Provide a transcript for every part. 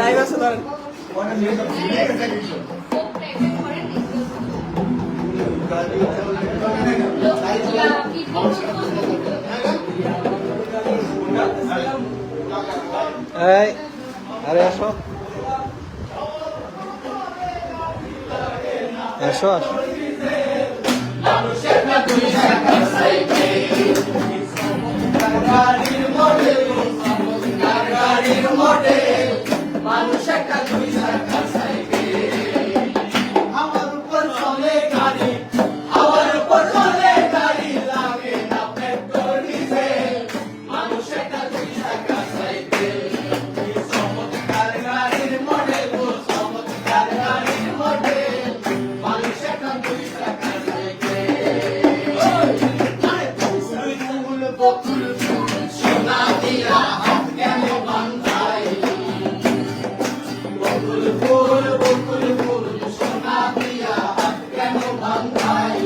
live আছে ধরেন এই আরে আসো আসো আসো মানুষ একটা দুই চাকা সাইকেল আমার উপর চলে গাড়ি আমার উপর চলে গাড়ি লাগে না পেট্রোল ডিজেল মানুষ একটা দুই চাকা সাইকেল চমৎকার গাড়ির মডেল চমৎকার গাড়ির মডেল মানুষ একটা দুই চাকা সাইকেল ফুল বকুল ফুল সোনা দিয়া হাত কেন বান্ধাই বকুল ফুল সোনা দিয়া হাত কেন বান্ধাই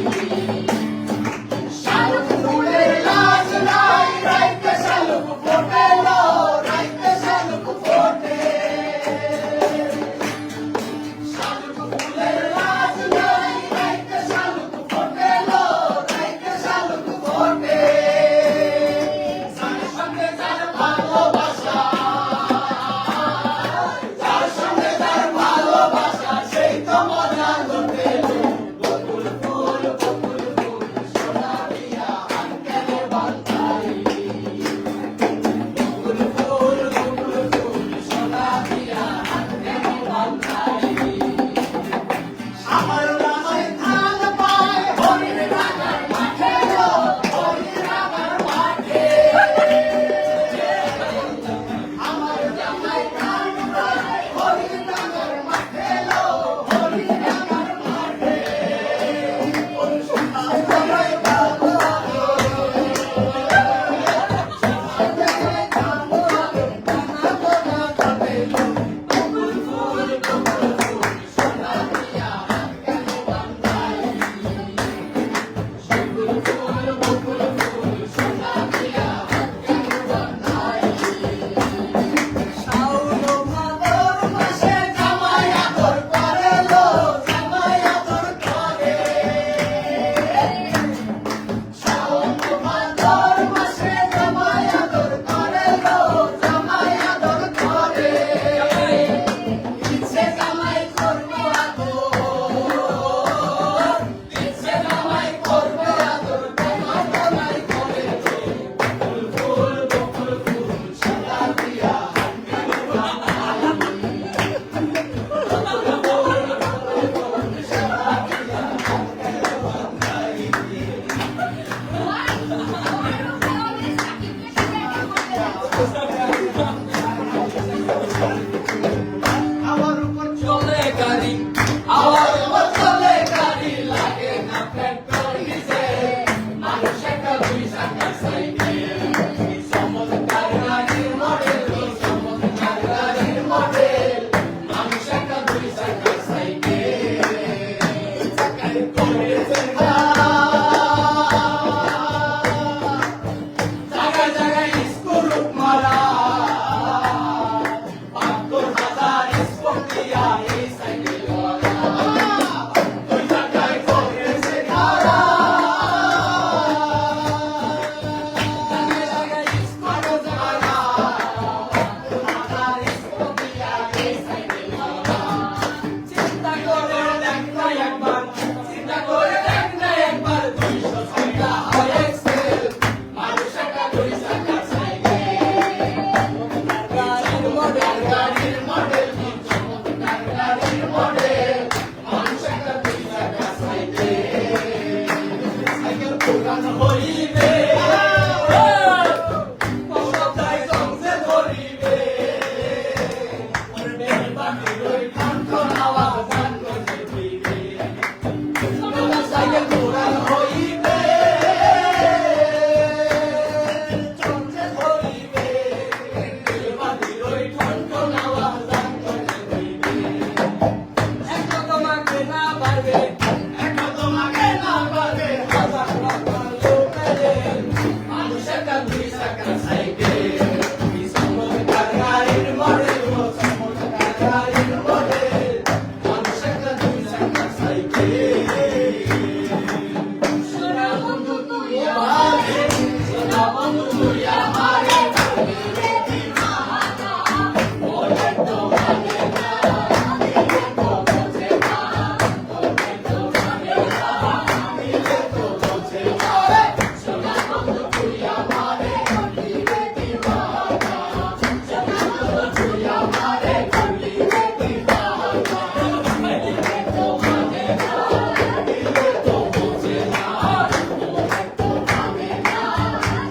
শালুক ফুলের লাজ নাই রাইতে শালুক ফোটে লো রাইতে শালুক ফোটে শালুক ফুলের লাজ নাই রাইতে শালুক ফোটে লো রাইতে শালুক ফোটে যার সঙ্গে যার ভালোবাসা যার সঙ্গে যার ভালোবাসা ওই ঠন ঠন আওয়াজ গান করতে হইবে মোটরসাইকেল ঘোরান হইবে চলতে ধরিবে রেলবাতির ওই ঠন ঠন আওয়াজ গান করতে হইবে একটা তোমাকে না পারবে একটা তোমাকে না পারবে হাজার হাজার লোক এলে মানুষ একটা দুই চাকার সাইকেল গাড়ির মডেল গাড়ির মডেল মানুষ একটা দুই চাকার সাইকেল সোনা বন্ধু তুই আমারে সোনা বন্ধু তুই আমারে দিলে দিওয়ানা বলে তো মানে না দিলে তো বোঝে না বলে তো মানে না দিলে তো বোঝে না সোনা বন্ধু তুই আমারে দিলে দিওয়ানা সোনা বন্ধু তুই আমারে দিলে দিওয়ানা দিলে তো মানে না দিলে তো বোঝে না বলে তো মানে না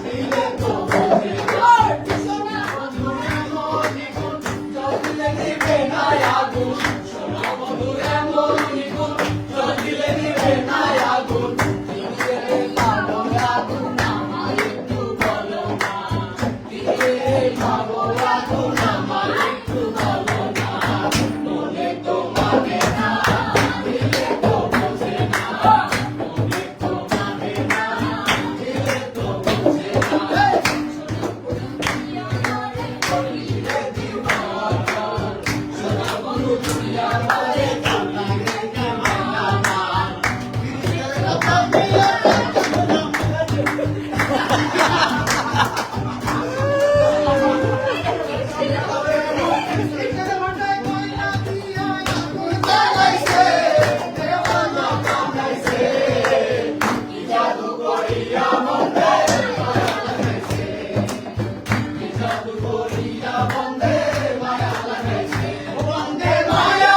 দিলে তো বোঝে না সোনা বন্ধু এমন নিগুণ জ্বলিলে নিবে না আগুন সোনা বন্ধু এমন নিগুণ জ্বলিলে নিবে না আগুন দিলে পাবো আগুন আমায় একটু বলো না দিলে পাবো আগুন আমায় একটু বলো না বলে তো মানে না দিলে তো বোঝে না বলে তো মানে না দিলে তো বোঝে না দিলে দিওয়ানা সোনা বন্ধু তুই আমারে কান্দারে কান্দানা বন্দে মায়া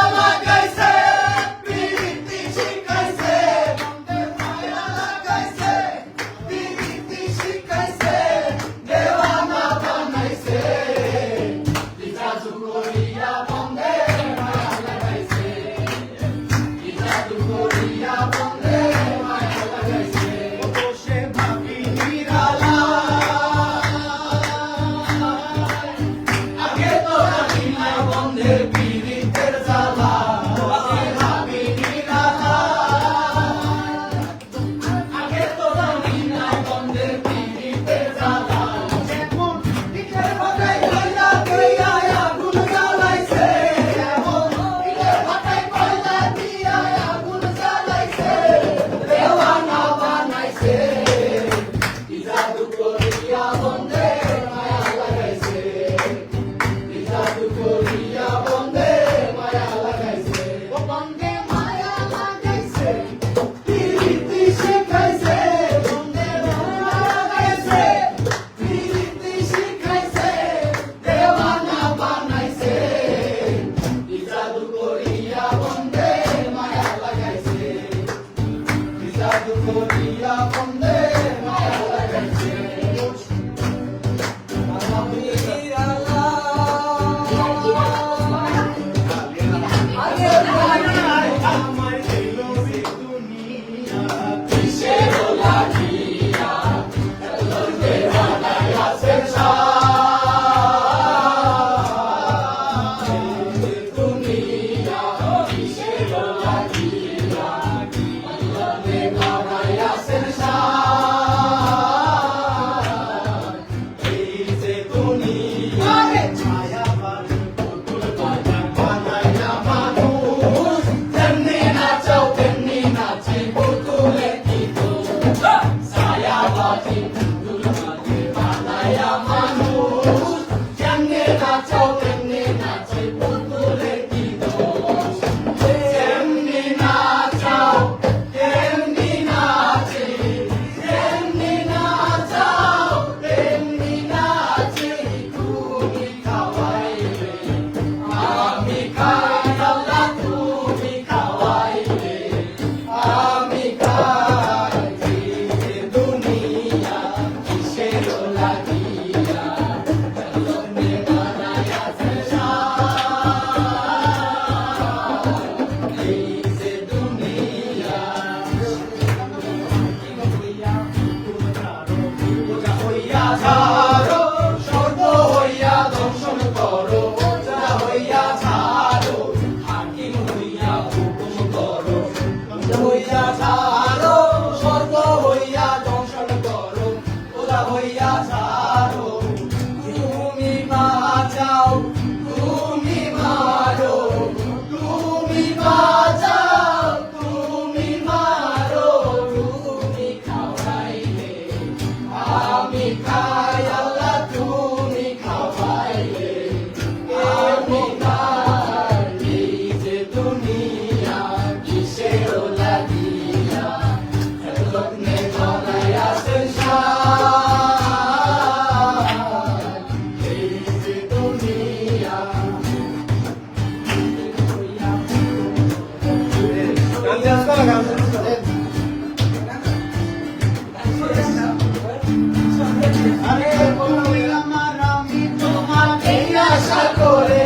আরে তুমি আমার আমি তোমার এই আশা করে,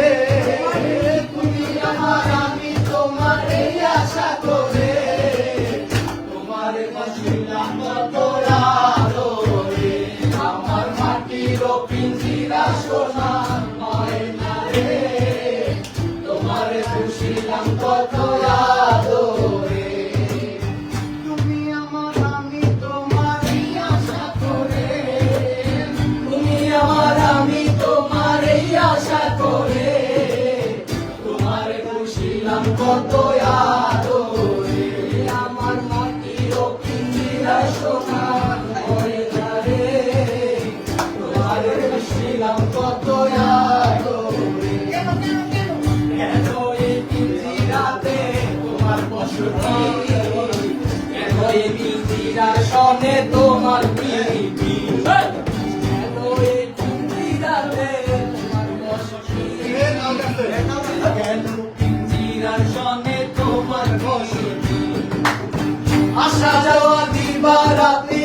তুমি আমার আমি তোমার এই আশা করে, তোমার বসিলাম কত আদরে, আমার মাটির পিঞ্জিরা সোনা ময়না রে, তোমার বসিলাম কত আদরে, তুমি আমার আমি তোমার এই আশা করে, তুমি আমার আমি তোমার এই আশা করে, তোমার বসিলাম কত আদরে, আমার মাটির পিঞ্জিরা সোনা ময়না রে, তোমার বসিলাম কত আদরে, কেন এই পিঞ্জিরাতে তোমার বসতি, কেন এই পিঞ্জিরার সনে তোমার প্রীতি, কেন এই পিঞ্জিরাতে তোমার বসতি, কেন পিঞ্জিরার সনে তোমার বসতি, আসা যাওয়া দিবা রাতে